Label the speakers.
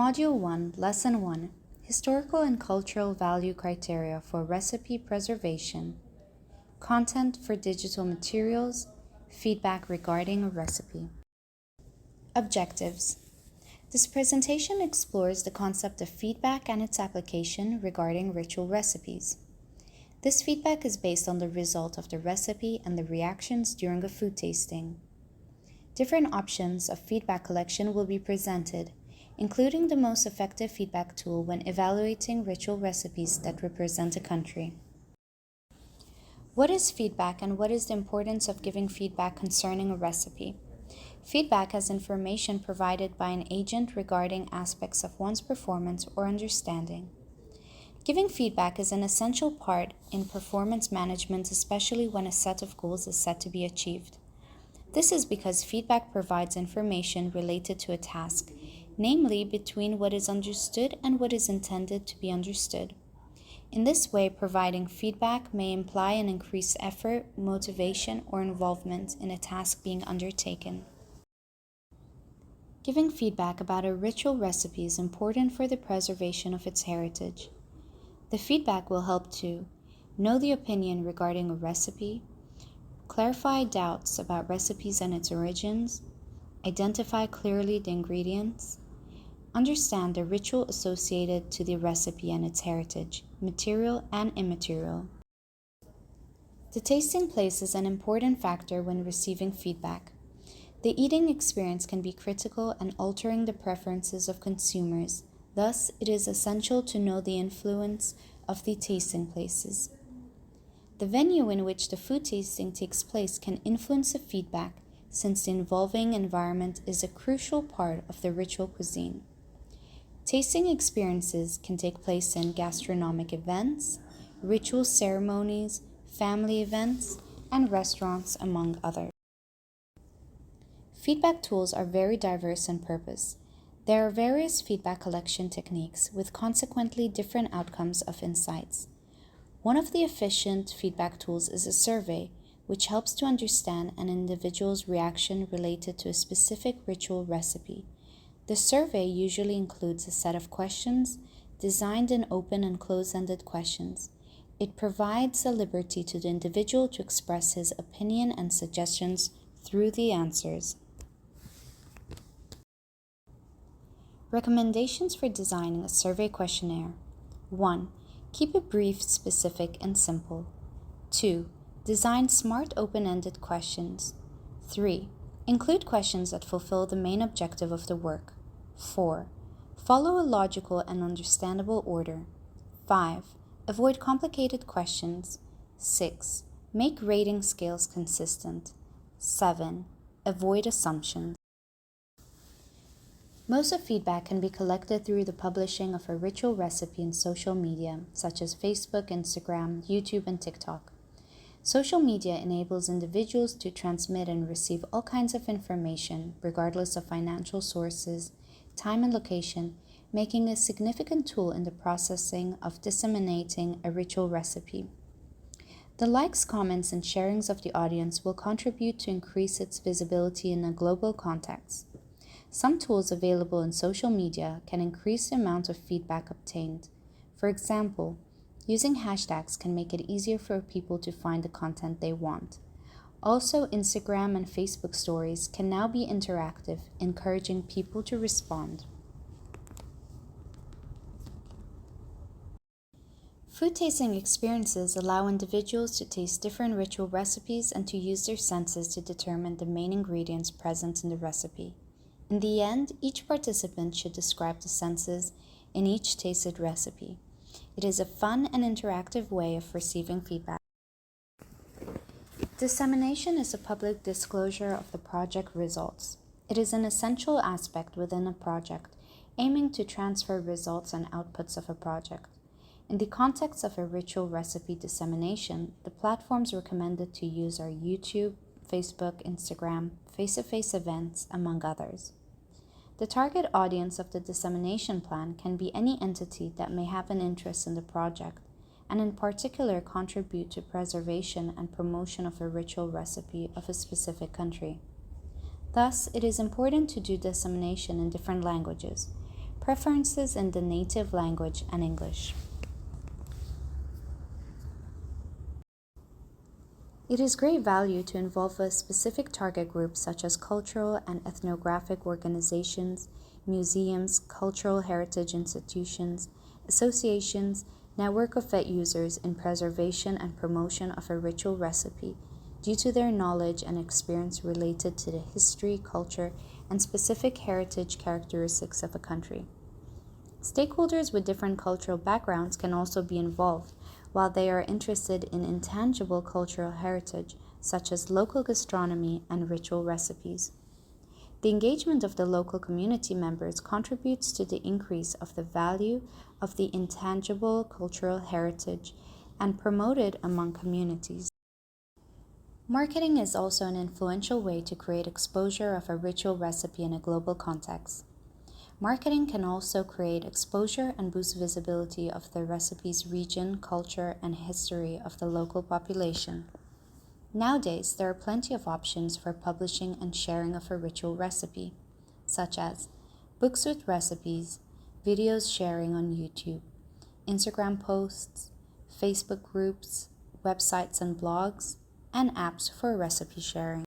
Speaker 1: Module 1, Lesson 1, Historical and Cultural Value Criteria for Recipe Preservation, Content for Digital Materials, Feedback regarding a recipe. Objectives. This presentation explores the concept of feedback and its application regarding ritual recipes. This feedback is based on the result of the recipe and the reactions during a food tasting. Different options of feedback collection will be presented, including the most effective feedback tool when evaluating ritual recipes that represent a country. What is feedback and what is the importance of giving feedback concerning a recipe? Feedback is information provided by an agent regarding aspects of one's performance or understanding. Giving feedback is an essential part in performance management, especially when a set of goals is set to be achieved. This is because feedback provides information related to a task, namely between what is understood and what is intended to be understood. In this way, providing feedback may imply an increased effort, motivation, or involvement in a task being undertaken. Giving feedback about a ritual recipe is important for the preservation of its heritage. The feedback will help to know the opinion regarding a recipe, clarify doubts about recipes and its origins, identify clearly the ingredients, understand the ritual associated to the recipe and its heritage, material and immaterial. The tasting place is an important factor when receiving feedback. The eating experience can be critical and altering the preferences of consumers. Thus, it is essential to know the influence of the tasting places. The venue in which the food tasting takes place can influence the feedback, since the involving environment is a crucial part of the ritual cuisine. Tasting experiences can take place in gastronomic events, ritual ceremonies, family events, and restaurants, among others. Feedback tools are very diverse in purpose. There are various feedback collection techniques with consequently different outcomes of insights. One of the efficient feedback tools is a survey, which helps to understand an individual's reaction related to a specific ritual recipe. The survey usually includes a set of questions designed in open and closed-ended questions. It provides a liberty to the individual to express his opinion and suggestions through the answers. Recommendations for designing a survey questionnaire. 1. Keep it brief, specific, and simple. 2. Design smart, open-ended questions. 3. Include questions that fulfill the main objective of the work. 4. Follow a logical and understandable order. 5. Avoid complicated questions. 6. Make rating scales consistent. 7. Avoid assumptions. Most of feedback can be collected through the publishing of a ritual recipe in social media, such as Facebook, Instagram, YouTube, and TikTok. Social media enables individuals to transmit and receive all kinds of information, regardless of financial sources, time, and location, making a significant tool in the processing of disseminating a ritual recipe. The likes, comments, and sharings of the audience will contribute to increase its visibility in a global context. Some tools available in social media can increase the amount of feedback obtained. For example, using hashtags can make it easier for people to find the content they want. Also, Instagram and Facebook stories can now be interactive, encouraging people to respond. Food tasting experiences allow individuals to taste different ritual recipes and to use their senses to determine the main ingredients present in the recipe. In the end, each participant should describe the senses in each tasted recipe. It is a fun and interactive way of receiving feedback. Dissemination is a public disclosure of the project results. It is an essential aspect within a project, aiming to transfer results and outputs of a project. In the context of a ritual recipe dissemination, the platforms recommended to use are YouTube, Facebook, Instagram, face-to-face events, among others. The target audience of the dissemination plan can be any entity that may have an interest in the project, and in particular contribute to preservation and promotion of a ritual recipe of a specific country. Thus, it is important to do dissemination in different languages. preferences in the native language and English. It is great value to involve a specific target group such as cultural and ethnographic organizations, museums, cultural heritage institutions, associations, network of vet users in preservation and promotion of a ritual recipe due to their knowledge and experience related to the history, culture, and specific heritage characteristics of a country. Stakeholders with different cultural backgrounds can also be involved, while they are interested in intangible cultural heritage, such as local gastronomy and ritual recipes. The engagement of the local community members contributes to the increase of the value of the intangible cultural heritage and promoted among communities. Marketing is also an influential way to create exposure of a ritual recipe in a global context. Marketing can also create exposure and boost visibility of the recipe's region, culture, and history of the local population. Nowadays, there are plenty of options for publishing and sharing of a ritual recipe, such as books with recipes, videos sharing on YouTube, Instagram posts, Facebook groups, websites and blogs, and apps for recipe sharing.